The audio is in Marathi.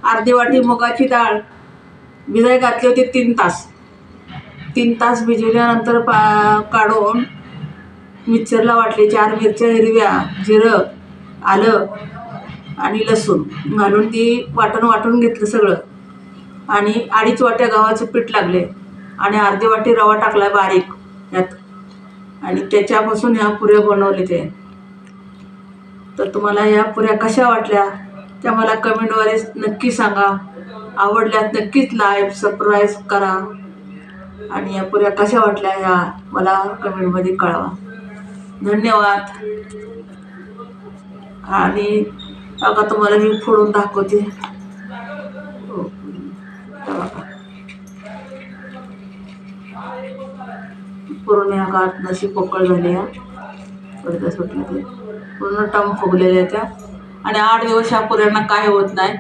अर्धी वाटी मुगाची डाळ भिजाय घातली होती 3 तास. 3 तास भिजवल्यानंतर काढून मिक्सरला वाटले. 4 मिरच्या हिरव्या, जिरं, आलं आणि लसूण घालून ती वाटून घेतलं सगळं. आणि 2.5 वाट्या गव्हाचं पीठ लागले आणि अर्धी वाटी रवा टाकला बारीक यात. आणि त्याच्यापासून ह्या पुऱ्या बनवल्या ते. तर तुम्हाला ह्या पुऱ्या कशा वाटल्या त्या मला कमेंटद्वारे नक्की सांगा. आवडल्यात नक्कीच लाईक सबस्क्राईब करा आणि या पुऱ्या कशा वाटल्या ह्या मला कमेंटमध्ये कळवा. धन्यवाद. आणि बघा तुम्हाला मी फोडून दाखवते. पूर्ण ह्या गाठ नशी पोकळ झाली आहे. पडदा सुटला ते पूर्ण टम फुगलेल्या त्या. आणि 8 दिवस ह्या पुऱ्यांना काय होत नाही.